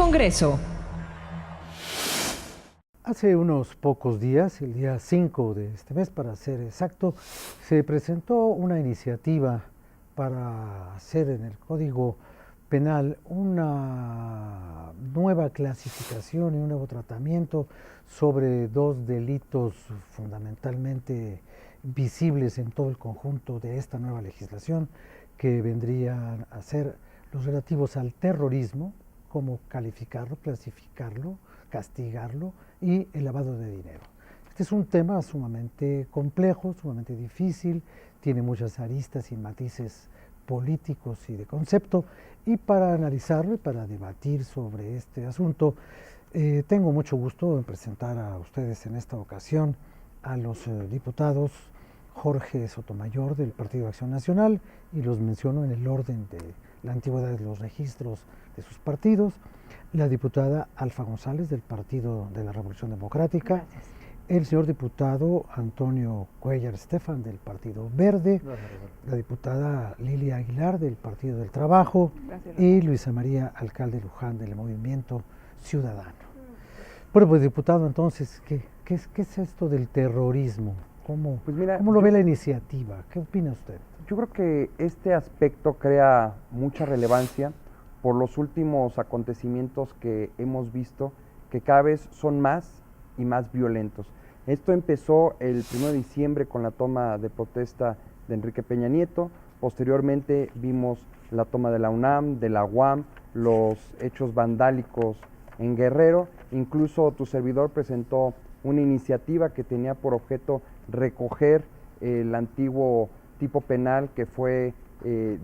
Congreso. Hace unos pocos días, el día 5 de este mes para ser exacto, se presentó una iniciativa para hacer en el Código Penal una nueva clasificación y un nuevo tratamiento sobre dos delitos fundamentalmente visibles en todo el conjunto de esta nueva legislación, que vendrían a ser los relativos al terrorismo, cómo calificarlo, clasificarlo, castigarlo, y el lavado de dinero. Este es un tema sumamente complejo, sumamente difícil, tiene muchas aristas y matices políticos y de concepto, y para analizarlo y para debatir sobre este asunto, tengo mucho gusto en presentar a ustedes en esta ocasión a los diputados Jorge Sotomayor del Partido de Acción Nacional, y los menciono en el orden de la antigüedad de los registros de sus partidos, la diputada Alfa González del Partido de la Revolución Democrática, gracias, el señor diputado Antonio Cuellar Estefan del Partido Verde, gracias, la diputada Lilia Aguilar del Partido del Trabajo, gracias, y Luisa María Alcalde Luján del Movimiento Ciudadano. Bueno, pues diputado, entonces, ¿qué es esto del terrorismo? ¿Cómo lo ve la iniciativa? ¿Qué opina usted? Yo creo que este aspecto crea mucha relevancia por los últimos acontecimientos que hemos visto, que cada vez son más y más violentos. Esto empezó el 1 de diciembre con la toma de protesta de Enrique Peña Nieto. Posteriormente vimos la toma de la UNAM, de la UAM, los hechos vandálicos en Guerrero. Incluso tu servidor presentó una iniciativa que tenía por objeto recoger el antiguo tipo penal que fue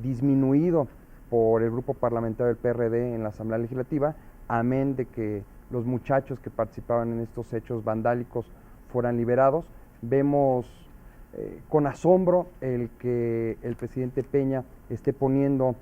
disminuido por el grupo parlamentario del PRD en la Asamblea Legislativa, amén de que los muchachos que participaban en estos hechos vandálicos fueran liberados. Vemos con asombro el que el presidente Peña esté poniendo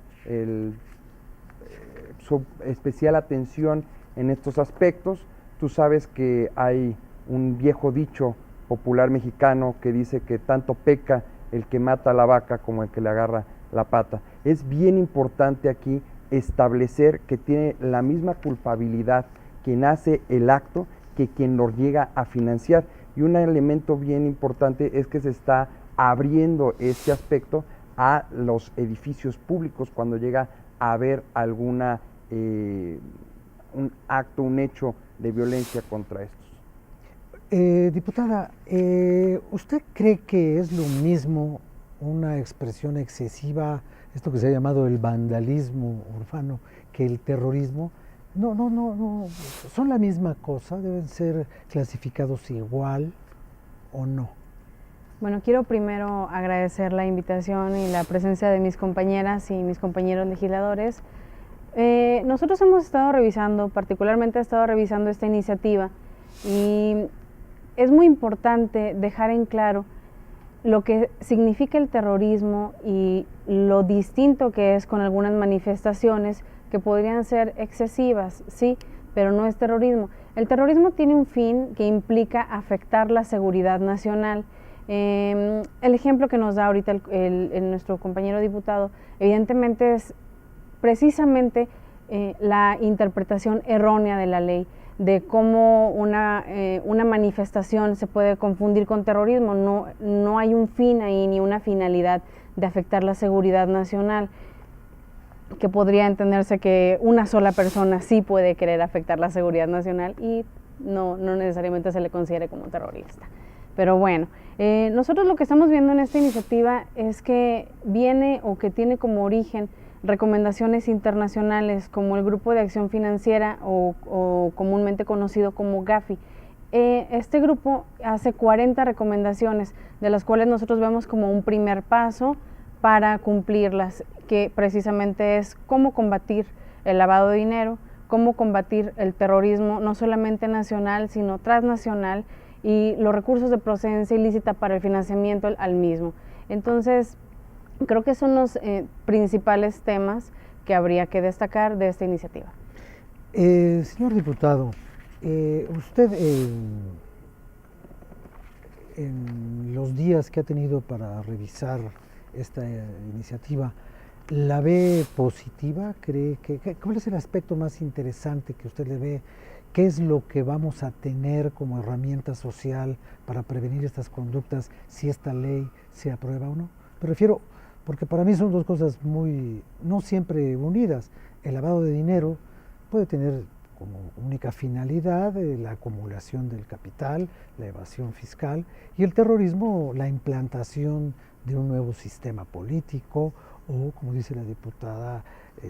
su especial atención en estos aspectos. Tú sabes que hay un viejo dicho popular mexicano que dice que tanto peca el que mata a la vaca como el que le agarra la pata. Es bien importante aquí establecer que tiene la misma culpabilidad quien hace el acto que quien lo llega a financiar. Y un elemento bien importante es que se está abriendo este aspecto a los edificios públicos cuando llega a haber alguna un acto, un hecho de violencia contra estos. Diputada, ¿usted cree que es lo mismo una expresión excesiva, esto que se ha llamado el vandalismo urbano, que el terrorismo? No, ¿son la misma cosa? ¿Deben ser clasificados igual o no? Bueno, quiero primero agradecer la invitación y la presencia de mis compañeras y mis compañeros legisladores. Nosotros hemos estado revisando, particularmente he estado revisando esta iniciativa, y es muy importante dejar en claro lo que significa el terrorismo y lo distinto que es con algunas manifestaciones que podrían ser excesivas, sí, pero no es terrorismo. El terrorismo tiene un fin que implica afectar la seguridad nacional. El ejemplo que nos da ahorita nuestro compañero diputado, evidentemente es precisamente la interpretación errónea de la ley, de cómo una manifestación se puede confundir con terrorismo. No hay un fin ahí ni una finalidad de afectar la seguridad nacional, que podría entenderse que una sola persona sí puede querer afectar la seguridad nacional y no necesariamente se le considere como terrorista. Pero bueno, nosotros lo que estamos viendo en esta iniciativa es que viene o que tiene como origen recomendaciones internacionales como el Grupo de Acción Financiera o comúnmente conocido como GAFI. Este grupo hace 40 recomendaciones, de las cuales nosotros vemos como un primer paso para cumplirlas, que precisamente es cómo combatir el lavado de dinero, cómo combatir el terrorismo, no solamente nacional, sino transnacional, y los recursos de procedencia ilícita para el financiamiento al mismo. Entonces, creo que son los principales temas que habría que destacar de esta iniciativa. Señor diputado, usted en los días que ha tenido para revisar esta iniciativa, ¿La ve positiva? ¿Cuál es el aspecto más interesante que usted le ve? ¿Qué es lo que vamos a tener como herramienta social para prevenir estas conductas si esta ley se aprueba o no? Me refiero, porque para mí son dos cosas no siempre unidas. El lavado de dinero puede tener como única finalidad la acumulación del capital, la evasión fiscal, y el terrorismo, la implantación de un nuevo sistema político o, como dice la diputada,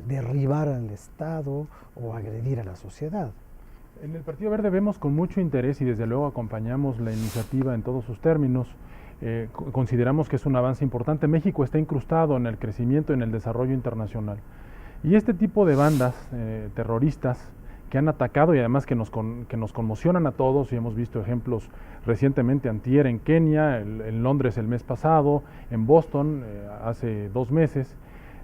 derribar al Estado o agredir a la sociedad. En el Partido Verde vemos con mucho interés y desde luego acompañamos la iniciativa en todos sus términos. Consideramos que es un avance importante. México está incrustado en el crecimiento y en el desarrollo internacional. Y este tipo de bandas terroristas que han atacado y además que nos conmocionan a todos, y hemos visto ejemplos recientemente antier en Kenia, en Londres el mes pasado, en Boston hace 2 meses,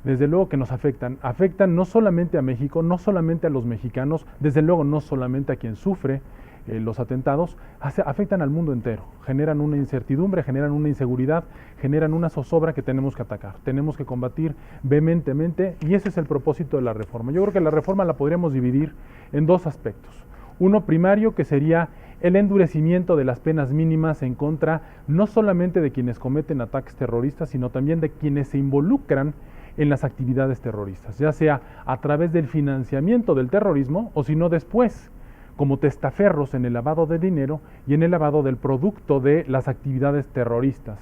desde luego que nos afectan no solamente a México, no solamente a los mexicanos, desde luego no solamente a quien sufre los atentados, afectan al mundo entero, generan una incertidumbre, generan una inseguridad, generan una zozobra que tenemos que atacar, tenemos que combatir vehementemente y ese es el propósito de la reforma. Yo creo que la reforma la podríamos dividir en 2 aspectos. Uno primario que sería el endurecimiento de las penas mínimas en contra no solamente de quienes cometen ataques terroristas, sino también de quienes se involucran en las actividades terroristas, ya sea a través del financiamiento del terrorismo o si no después, como testaferros en el lavado de dinero y en el lavado del producto de las actividades terroristas.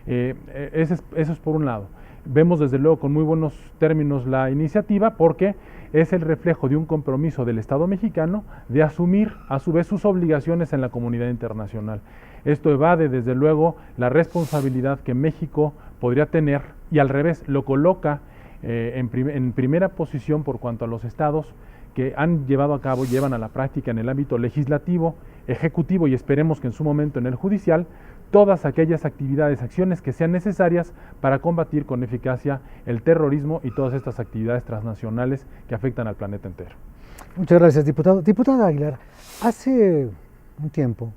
Eso es por un lado. Vemos desde luego con muy buenos términos la iniciativa porque es el reflejo de un compromiso del Estado mexicano de asumir a su vez sus obligaciones en la comunidad internacional. Esto evade desde luego la responsabilidad que México podría tener y al revés lo coloca en primera posición por cuanto a los estados que han llevado a cabo, llevan a la práctica en el ámbito legislativo, ejecutivo y esperemos que en su momento en el judicial, todas aquellas actividades, acciones que sean necesarias para combatir con eficacia el terrorismo y todas estas actividades transnacionales que afectan al planeta entero. Muchas gracias, diputado. Diputada Aguilar, hace un tiempo,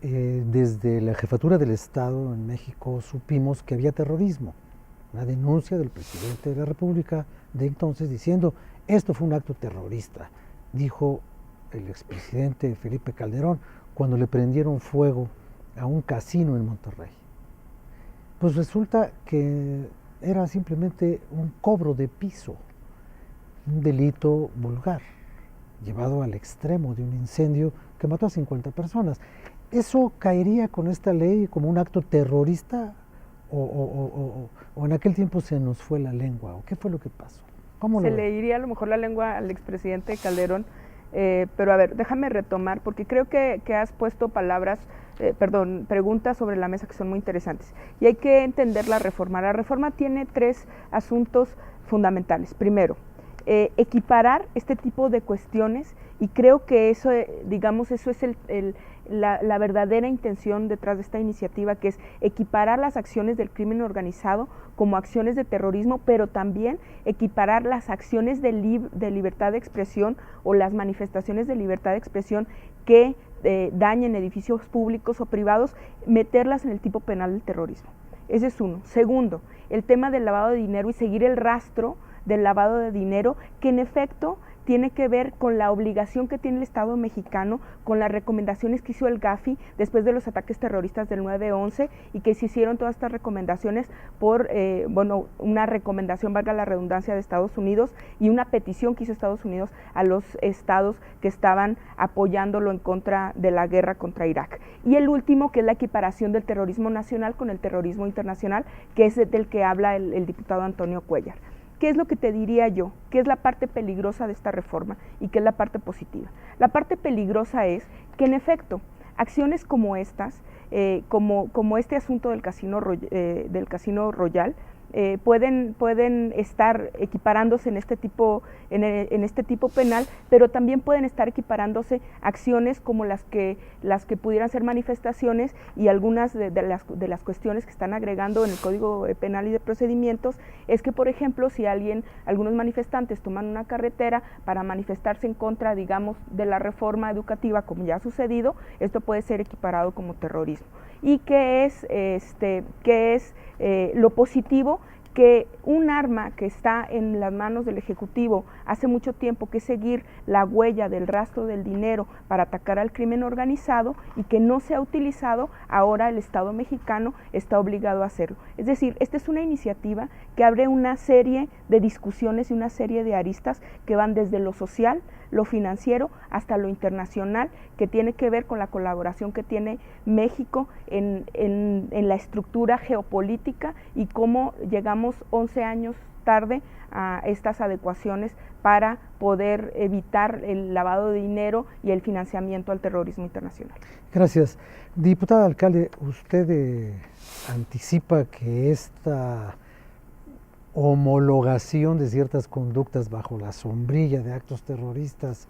desde la Jefatura del Estado en México, supimos que había terrorismo. Una denuncia del presidente de la República de entonces diciendo esto fue un acto terrorista, dijo el expresidente Felipe Calderón cuando le prendieron fuego a un casino en Monterrey. Pues resulta que era simplemente un cobro de piso, un delito vulgar, llevado al extremo de un incendio que mató a 50 personas. ¿Eso caería con esta ley como un acto terrorista o en aquel tiempo se nos fue la lengua? ¿O qué fue lo que pasó? Se le iría a lo mejor la lengua al expresidente Calderón, pero a ver, déjame retomar, porque creo que has puesto preguntas sobre la mesa que son muy interesantes. Y hay que entender la reforma. La reforma tiene 3 asuntos fundamentales. Primero, equiparar este tipo de cuestiones, y creo que eso, eso es la verdadera intención detrás de esta iniciativa, que es equiparar las acciones del crimen organizado como acciones de terrorismo, pero también equiparar las acciones de libertad de expresión o las manifestaciones de libertad de expresión que dañen edificios públicos o privados, meterlas en el tipo penal del terrorismo. Ese es uno. Segundo, el tema del lavado de dinero y seguir el rastro del lavado de dinero, que en efecto tiene que ver con la obligación que tiene el Estado mexicano, con las recomendaciones que hizo el GAFI después de los ataques terroristas del 9/11 y que se hicieron todas estas recomendaciones por, una recomendación, valga la redundancia, de Estados Unidos y una petición que hizo Estados Unidos a los estados que estaban apoyándolo en contra de la guerra contra Irak. Y el último, que es la equiparación del terrorismo nacional con el terrorismo internacional, que es del que habla el diputado Antonio Cuellar. ¿Qué es lo que te diría yo? ¿Qué es la parte peligrosa de esta reforma y qué es la parte positiva? La parte peligrosa es que, en efecto, acciones como estas, como este asunto del Casino Royal, pueden estar equiparándose en este tipo penal, pero también pueden estar equiparándose acciones como las que pudieran ser manifestaciones, y algunas de las cuestiones que están agregando en el Código Penal y de Procedimientos es que, por ejemplo, si algunos manifestantes toman una carretera para manifestarse en contra, digamos, de la reforma educativa, como ya ha sucedido, esto puede ser equiparado como terrorismo. ¿Y qué es lo positivo? que un arma que está en las manos del Ejecutivo hace mucho tiempo, que es seguir la huella del rastro del dinero para atacar al crimen organizado, y que no se ha utilizado, ahora el Estado mexicano está obligado a hacerlo. Es decir, esta es una iniciativa que abre una serie de discusiones y una serie de aristas que van desde lo social, lo financiero, hasta lo internacional, que tiene que ver con la colaboración que tiene México en la estructura geopolítica, y cómo llegamos 11 años tarde a estas adecuaciones para poder evitar el lavado de dinero y el financiamiento al terrorismo internacional. Gracias. Diputada alcalde, ¿usted anticipa que esta homologación de ciertas conductas bajo la sombrilla de actos terroristas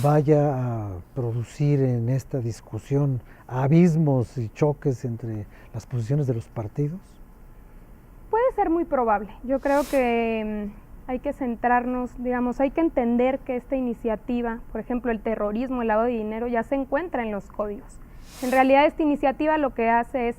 vaya a producir en esta discusión abismos y choques entre las posiciones de los partidos? Puede ser muy probable. Yo creo que hay que centrarnos, digamos, hay que entender que esta iniciativa, por ejemplo, el terrorismo, el lavado de dinero, ya se encuentra en los códigos. En realidad, esta iniciativa lo que hace es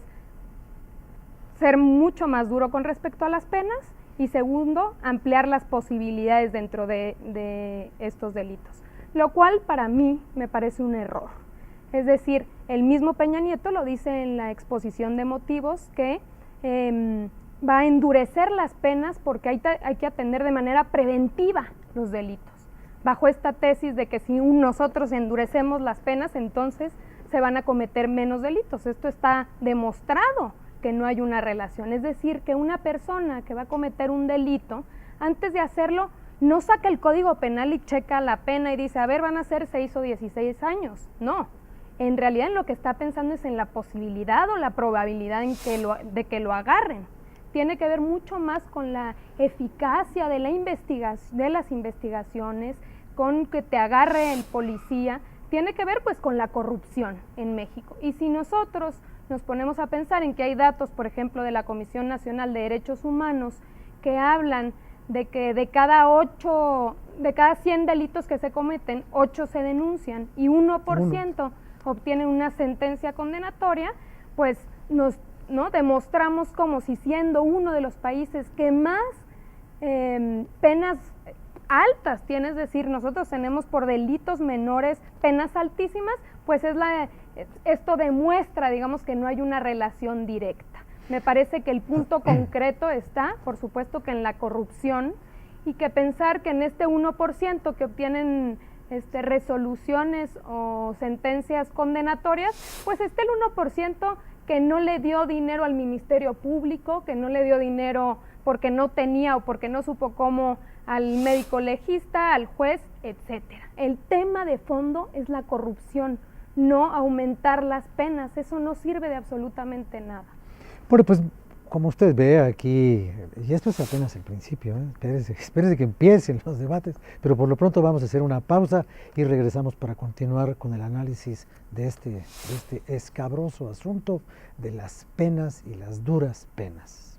ser mucho más duro con respecto a las penas, y segundo, ampliar las posibilidades dentro de estos delitos, lo cual para mí me parece un error. Es decir, el mismo Peña Nieto lo dice en la exposición de motivos, que va a endurecer las penas porque hay que atender de manera preventiva los delitos, bajo esta tesis de que si nosotros endurecemos las penas, entonces se van a cometer menos delitos. Esto está demostrado que no hay una relación, es decir, que una persona que va a cometer un delito, antes de hacerlo, no saca el Código Penal y checa la pena y dice, a ver, van a ser 6 o 16 años. No, en realidad en lo que está pensando es en la posibilidad o la probabilidad de que lo agarren. Tiene que ver mucho más con la eficacia de las investigaciones, con que te agarre el policía. Tiene que ver pues con la corrupción en México. Y si nosotros nos ponemos a pensar en que hay datos, por ejemplo, de la Comisión Nacional de Derechos Humanos, que hablan de que de cada 100 delitos que se cometen, 8 se denuncian y 1% obtienen una sentencia condenatoria, pues nos demostramos como si, siendo uno de los países que más penas altas tiene, es decir, nosotros tenemos por delitos menores penas altísimas, pues esto demuestra, digamos, que no hay una relación directa. Me parece que el punto concreto está, por supuesto, que en la corrupción, y que pensar que en este 1% que obtienen resoluciones o sentencias condenatorias, pues está el 1% que no le dio dinero al Ministerio Público, que no le dio dinero porque no tenía o porque no supo cómo al médico legista, al juez, etcétera. El tema de fondo es la corrupción, no aumentar las penas. Eso no sirve de absolutamente nada. Bueno, pues como usted ve aquí, y esto es apenas el principio, espérese que empiecen los debates, pero por lo pronto vamos a hacer una pausa y regresamos para continuar con el análisis de este escabroso asunto de las penas y las duras penas.